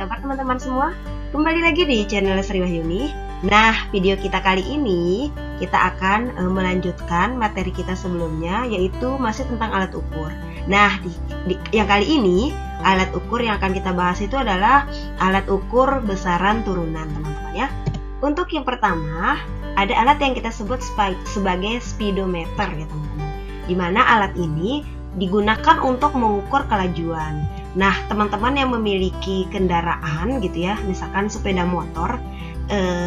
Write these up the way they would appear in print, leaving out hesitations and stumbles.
kabar teman-teman semua? Kembali lagi di channel Sri Wahyuni. Nah, video kita kali ini kita akan melanjutkan materi kita sebelumnya, yaitu masih tentang alat ukur. Nah, yang kali ini alat ukur yang akan kita bahas itu adalah alat ukur besaran turunan, teman-teman ya. Untuk yang pertama, ada alat yang kita sebut sebagai speedometer ya teman-teman. Di mana alat ini digunakan untuk mengukur kelajuan. Nah, teman-teman yang memiliki kendaraan gitu ya, misalkan sepeda motor,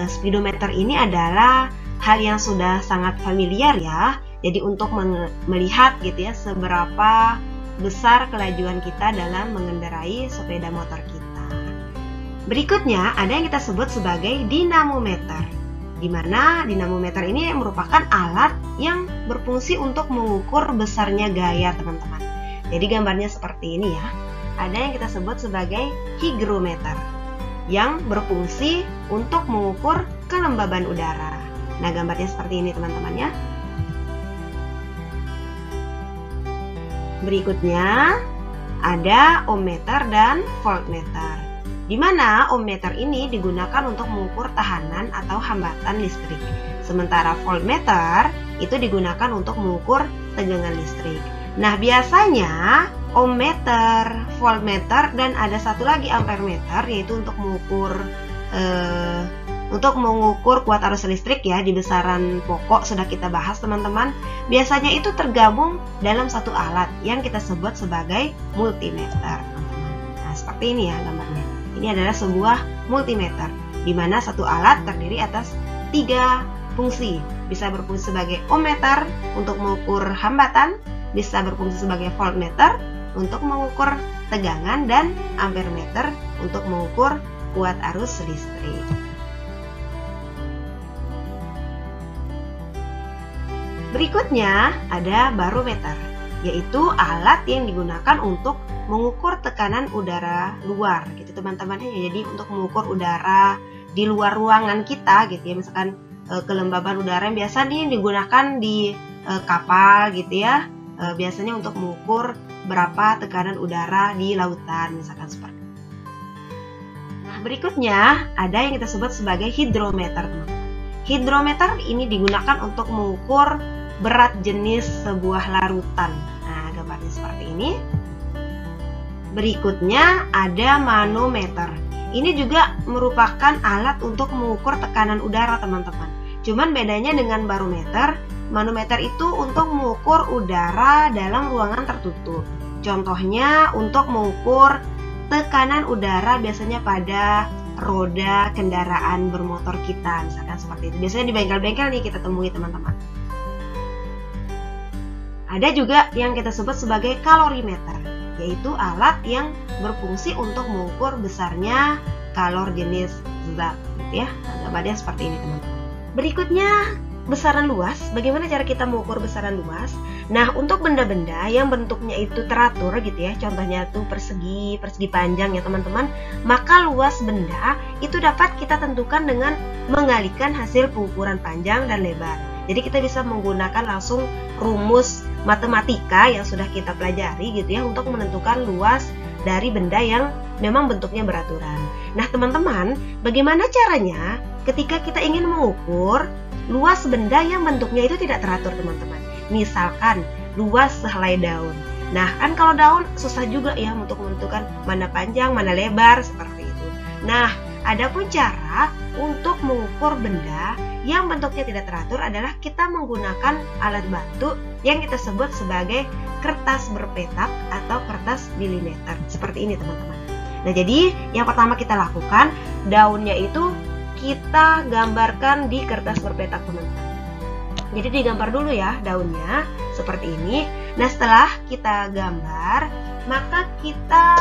speedometer ini adalah hal yang sudah sangat familiar ya. Jadi untuk melihat gitu ya seberapa besar kelajuan kita dalam mengendarai sepeda motor kita. Berikutnya ada yang kita sebut sebagai dinamometer, di mana dinamometer ini merupakan alat yang berfungsi untuk mengukur besarnya gaya teman-teman. Jadi gambarnya seperti ini ya. Ada yang kita sebut sebagai hygrometer yang berfungsi untuk mengukur kelembaban udara. Nah, gambarnya seperti ini teman-teman ya. Berikutnya ada ohmmeter dan voltmeter, di mana ohmmeter ini digunakan untuk mengukur tahanan atau hambatan listrik, sementara voltmeter itu digunakan untuk mengukur tegangan listrik. Nah, biasanya ohmmeter, voltmeter, dan ada satu lagi ampermeter, yaitu untuk mengukur kuat arus listrik ya di besaran pokok sudah kita bahas teman-teman. Biasanya itu tergabung dalam satu alat yang kita sebut sebagai multimeter, teman-teman. Nah, seperti ini ya gambarnya. Ini adalah sebuah multimeter, di mana satu alat terdiri atas 3 fungsi. Bisa berfungsi sebagai ohmmeter untuk mengukur hambatan, bisa berfungsi sebagai voltmeter untuk mengukur tegangan, dan ampermeter untuk mengukur kuat arus listrik. Berikutnya ada barometer, yaitu alat yang digunakan untuk mengukur tekanan udara luar gitu teman-teman. Jadi untuk mengukur udara di luar ruangan kita gitu ya, misalkan kelembaban udara yang biasa digunakan di kapal gitu ya, biasanya untuk mengukur berapa tekanan udara di lautan misalkan seperti itu. Nah, berikutnya ada yang kita sebut sebagai hidrometer, teman-teman. Hidrometer ini digunakan untuk mengukur berat jenis sebuah larutan. Nah, gambarnya seperti ini. Berikutnya ada manometer. Ini juga merupakan alat untuk mengukur tekanan udara, teman-teman. Cuman bedanya dengan barometer, manometer itu untuk mengukur udara dalam ruangan tertutup. Contohnya untuk mengukur tekanan udara biasanya pada roda kendaraan bermotor kita, misalkan seperti itu. Biasanya di bengkel-bengkel nih kita temui teman-teman. Ada juga yang kita sebut sebagai kalorimeter, yaitu alat yang berfungsi untuk mengukur besarnya kalor jenis zat gitu ya. Nah, gambarnya seperti ini teman-teman. Berikutnya besaran luas. Bagaimana cara kita mengukur besaran luas? Nah, untuk benda-benda yang bentuknya itu teratur gitu ya, contohnya tuh persegi panjang ya teman-teman, maka luas benda itu dapat kita tentukan dengan mengalihkan hasil pengukuran panjang dan lebar. Jadi kita bisa menggunakan langsung rumus matematika yang sudah kita pelajari gitu ya untuk menentukan luas dari benda yang memang bentuknya beraturan. Nah, teman-teman, bagaimana caranya ketika kita ingin mengukur luas benda yang bentuknya itu tidak teratur, teman-teman? Misalkan luas sehelai daun. Nah, kan kalau daun susah juga ya untuk menentukan mana panjang, mana lebar seperti itu. Nah, ada pun cara untuk mengukur benda yang bentuknya tidak teratur adalah kita menggunakan alat bantu yang kita sebut sebagai kertas berpetak atau kertas milimeter. Seperti ini, teman-teman. Nah, jadi yang pertama kita lakukan, daunnya itu kita gambarkan di kertas berpetak, teman-teman. Jadi digambar dulu ya daunnya seperti ini. Nah, setelah kita gambar, maka kita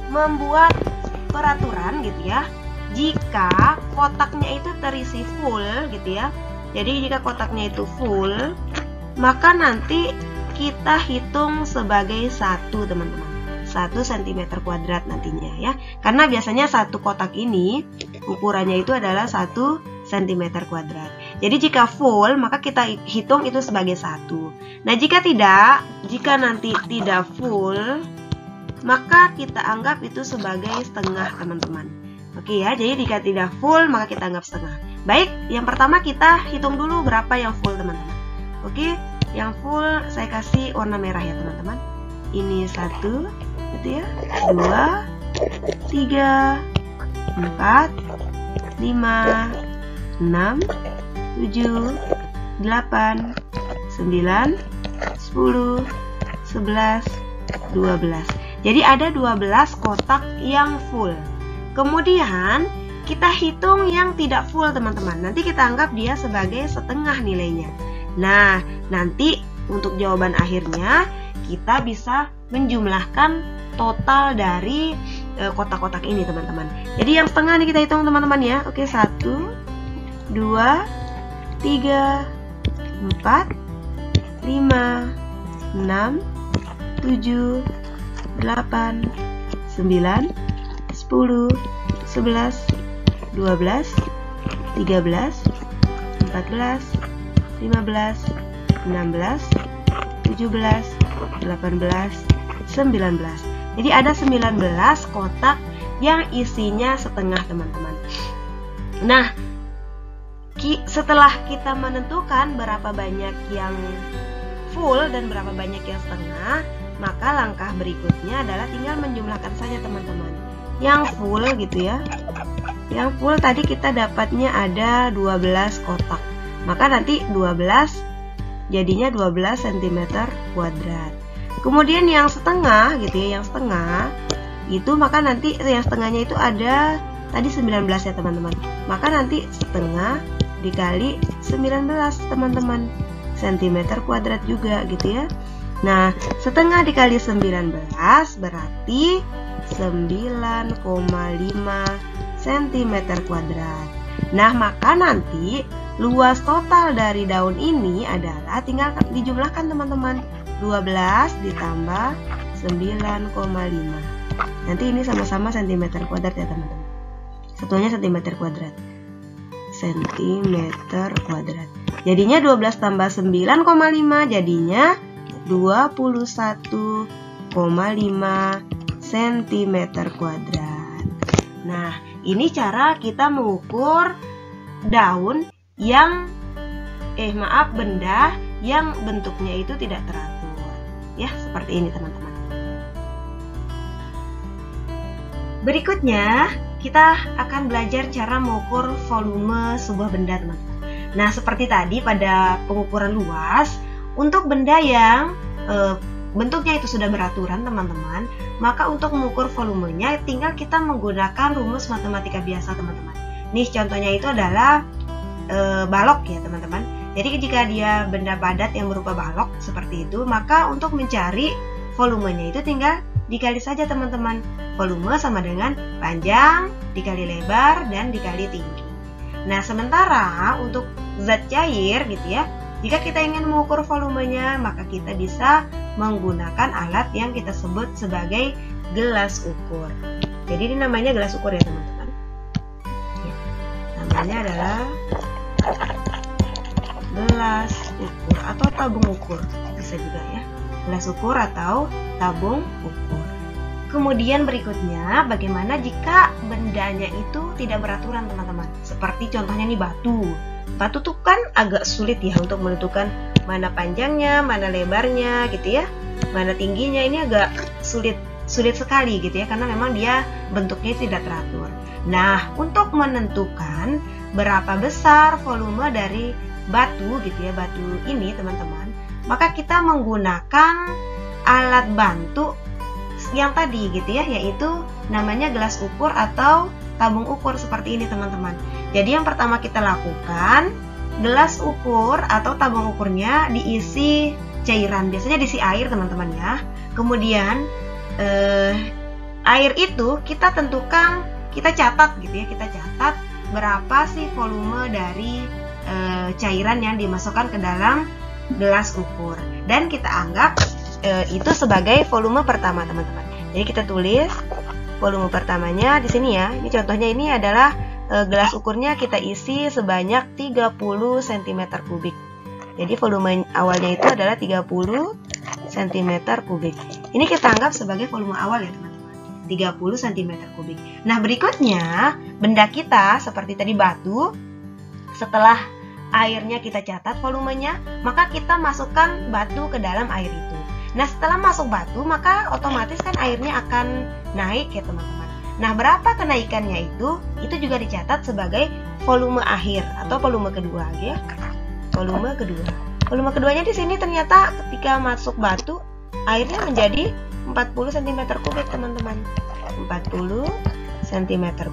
membuat peraturan gitu ya. Jika kotaknya itu terisi full gitu ya. Jadi jika kotaknya itu full, maka nanti kita hitung sebagai 1, teman-teman. 1 cm kuadrat nantinya ya. Karena biasanya satu kotak ini ukurannya itu adalah 1 cm kuadrat. Jadi jika full maka kita hitung itu sebagai 1. Nah, jika nanti tidak full, maka kita anggap itu sebagai setengah, teman-teman. Oke ya, jadi jika tidak full maka kita anggap setengah. Baik, yang pertama kita hitung dulu berapa yang full, teman-teman. Oke, yang full saya kasih warna merah ya, teman-teman. Ini 1, gitu ya, 2, 3, 4, 5, 6, 7, 8, 9, 10, 11, 12. Jadi ada 12 kotak yang full. Kemudian kita hitung yang tidak full, teman-teman. Nanti kita anggap dia sebagai setengah nilainya. Nah, nanti untuk jawaban akhirnya kita bisa menjumlahkan total dari kotak-kotak ini, teman-teman. Jadi yang setengah nih kita hitung, teman-teman ya. Oke, 1, 2, 3, 4, 5, 6, 7, 8, 9, 10, 11, 12, 13, 14, 15, 16, 17, 18, 19. Jadi ada 19 kotak yang isinya setengah, teman-teman. Nah, setelah kita menentukan berapa banyak yang full dan berapa banyak yang setengah, maka langkah berikutnya adalah tinggal menjumlahkan saja, teman-teman. Yang full gitu ya, yang full tadi kita dapatnya ada 12 kotak, maka nanti 12 jadinya 12 cm kuadrat. Kemudian yang setengah gitu ya, yang setengah itu maka nanti yang setengahnya itu ada tadi 19 ya, teman-teman. Maka nanti setengah dikali 19, teman-teman, cm kuadrat juga gitu ya. Nah, setengah dikali 19 berarti 9,5 cm kuadrat. Nah, maka nanti luas total dari daun ini adalah tinggal dijumlahkan, teman-teman. 12 ditambah 9,5. Nanti ini sama-sama cm kuadrat ya, teman-teman. Satunya cm kuadrat. Cm kuadrat. Jadinya 12 tambah 9,5 jadinya 21,5 cm kuadrat. Nah, ini cara kita mengukur daun yang benda yang bentuknya itu tidak teratur. Ya, seperti ini, teman-teman. Berikutnya, kita akan belajar cara mengukur volume sebuah benda, teman-teman. Nah, seperti tadi pada pengukuran luas, untuk benda yang bentuknya itu sudah beraturan, teman-teman, maka untuk mengukur volumenya tinggal kita menggunakan rumus matematika biasa, teman-teman. Nih contohnya itu adalah balok ya, teman-teman. Jadi jika dia benda padat yang berupa balok seperti itu, maka untuk mencari volumenya itu tinggal dikali saja, teman-teman. Volume sama dengan panjang dikali lebar dan dikali tinggi. Nah, sementara untuk zat cair gitu ya, jika kita ingin mengukur volumenya, maka kita bisa menggunakan alat yang kita sebut sebagai gelas ukur. Jadi ini namanya gelas ukur ya, teman-teman. Ya, namanya adalah gelas ukur atau tabung ukur, bisa juga ya. Gelas ukur atau tabung ukur. Kemudian berikutnya, bagaimana jika bendanya itu tidak beraturan, teman-teman? Seperti contohnya nih batu. Batu tuh kan agak sulit ya untuk menentukan mana panjangnya, mana lebarnya gitu ya, mana tingginya. Ini agak sulit sekali gitu ya, karena memang dia bentuknya tidak teratur. Nah, untuk menentukan berapa besar volume dari batu gitu ya, batu ini, teman-teman, maka kita menggunakan alat bantu yang tadi gitu ya, yaitu namanya gelas ukur atau tabung ukur seperti ini, teman-teman. Jadi yang pertama kita lakukan, gelas ukur atau tabung ukurnya diisi cairan, biasanya diisi air, teman-teman ya. Kemudian air itu kita tentukan, kita catat gitu ya, kita catat berapa sih volume dari cairan yang dimasukkan ke dalam gelas ukur, dan kita anggap itu sebagai volume pertama, teman-teman. Jadi kita tulis volume pertamanya di sini ya. Ini contohnya, ini adalah gelas ukurnya kita isi sebanyak 30 cm kubik. Jadi volume awalnya itu adalah 30 cm kubik. Ini kita anggap sebagai volume awal ya teman-teman, 30 cm3. Nah berikutnya, benda kita seperti tadi batu, setelah airnya kita catat volumenya, maka kita masukkan batu ke dalam air itu. Nah setelah masuk batu, maka otomatis kan airnya akan naik ya teman-teman. Nah berapa kenaikannya itu juga dicatat sebagai volume akhir atau volume kedua ya. Volume kedua. Volume keduanya di sini ternyata ketika masuk batu, airnya menjadi 40 cm3 teman-teman. 40 cm3.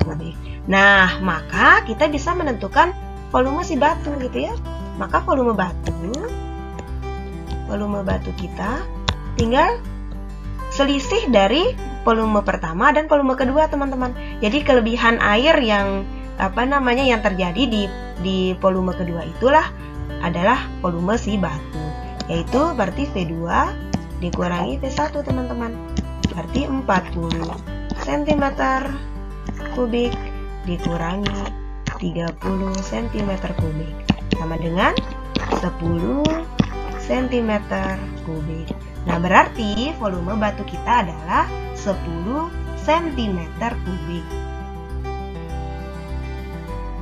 Nah, maka kita bisa menentukan volume si batu gitu ya. Maka volume batu kita tinggal selisih dari volume pertama dan volume kedua teman-teman. Jadi kelebihan air yang yang terjadi di volume kedua itulah adalah volume si batu, yaitu berarti V2 dikurangi V1 teman-teman, berarti 40 cm3 dikurangi 30 cm3 sama dengan 10 cm3. Nah berarti volume batu kita adalah 10 cm3.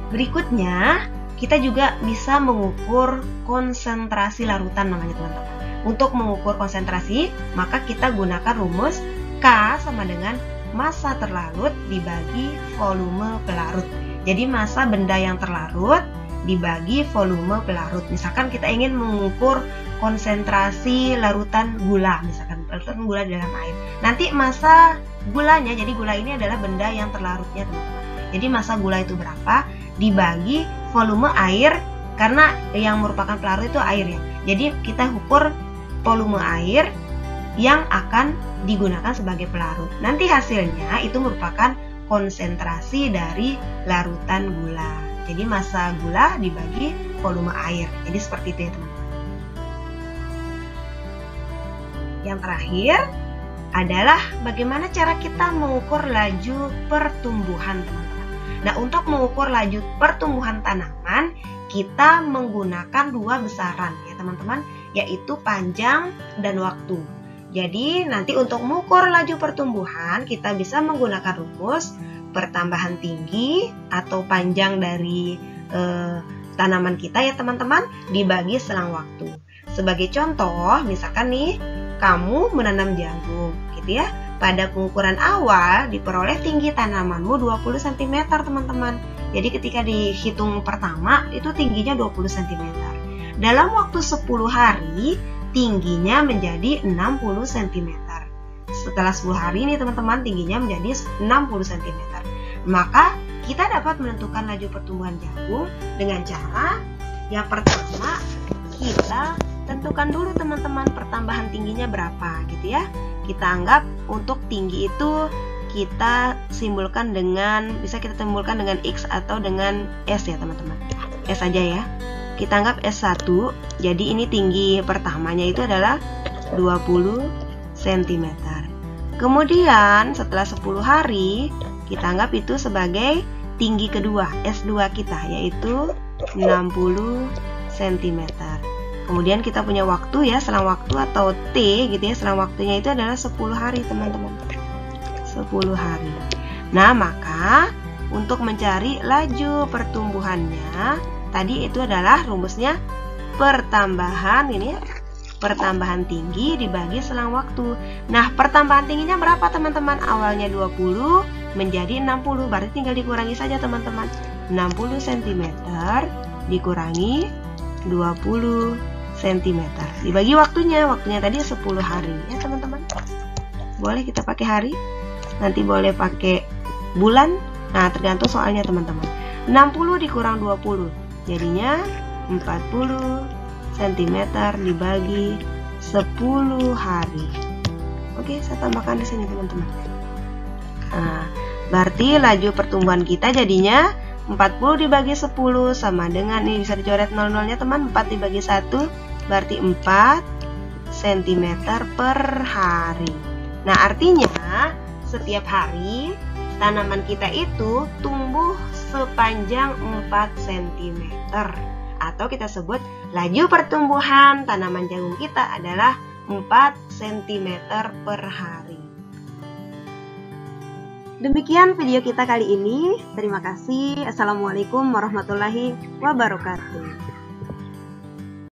Berikutnya, kita juga bisa mengukur konsentrasi larutan namanya teman-teman. Untuk mengukur konsentrasi, maka kita gunakan rumus K sama dengan massa terlarut dibagi volume pelarut. Jadi massa benda yang terlarut dibagi volume pelarut. Misalkan kita ingin mengukur konsentrasi larutan gula, misalkan larutan gula di dalam air. Nanti massa gulanya, jadi gula ini adalah benda yang terlarutnya teman-teman. Jadi massa gula itu berapa dibagi volume air, karena yang merupakan pelarut itu air ya. Jadi kita ukur volume air yang akan digunakan sebagai pelarut. Nanti hasilnya itu merupakan konsentrasi dari larutan gula. Jadi massa gula dibagi volume air. Jadi seperti itu ya teman-teman. Yang terakhir adalah bagaimana cara kita mengukur laju pertumbuhan teman-teman. Nah, untuk mengukur laju pertumbuhan tanaman, kita menggunakan dua besaran ya teman-teman, yaitu panjang dan waktu. Jadi, nanti untuk mengukur laju pertumbuhan, kita bisa menggunakan rumus pertambahan tinggi atau panjang dari tanaman kita ya teman-teman, dibagi selang waktu. Sebagai contoh, misalkan nih, kamu menanam jagung gitu ya. Pada pengukuran awal diperoleh tinggi tanamanmu 20 cm teman-teman. Jadi ketika dihitung pertama itu tingginya 20 cm. Dalam waktu 10 hari tingginya menjadi 60 cm. Setelah 10 hari ini teman-teman tingginya menjadi 60 cm. Maka kita dapat menentukan laju pertumbuhan jagung dengan cara yang pertama kita tentukan dulu teman-teman pertambahan tingginya berapa gitu ya. Kita anggap untuk tinggi itu kita simbolkan dengan, bisa kita simbolkan dengan X atau dengan S ya teman-teman. S saja ya. Kita anggap S1. Jadi ini tinggi pertamanya itu adalah 20 cm. Kemudian setelah 10 hari kita anggap itu sebagai tinggi kedua S2 kita, yaitu 60 cm. Kemudian kita punya waktu ya, selang waktu atau T gitu ya, selang waktunya itu adalah 10 hari teman-teman. 10 hari. Nah, maka untuk mencari laju pertumbuhannya, tadi itu adalah rumusnya pertambahan ini ya, pertambahan tinggi dibagi selang waktu. Nah, pertambahan tingginya berapa teman-teman? Awalnya 20 menjadi 60, berarti tinggal dikurangi saja teman-teman. 60 cm dikurangi 20 cm dibagi waktunya tadi 10 hari ya teman-teman. Boleh kita pakai hari, nanti boleh pakai bulan, nah tergantung soalnya teman-teman. 60 dikurang 20 jadinya 40 cm dibagi 10 hari. Oke, saya tambahkan di sini teman-teman. Nah, berarti laju pertumbuhan kita jadinya 40 dibagi 10 sama dengan, ini bisa dicoret 0-0-nya teman, 4 dibagi 1 berarti 4 cm per hari. Nah, artinya setiap hari tanaman kita itu tumbuh sepanjang 4 cm. Atau kita sebut laju pertumbuhan tanaman jagung kita adalah cm per hari. Demikian video kita kali ini. Terima kasih. Assalamualaikum warahmatullahi wabarakatuh.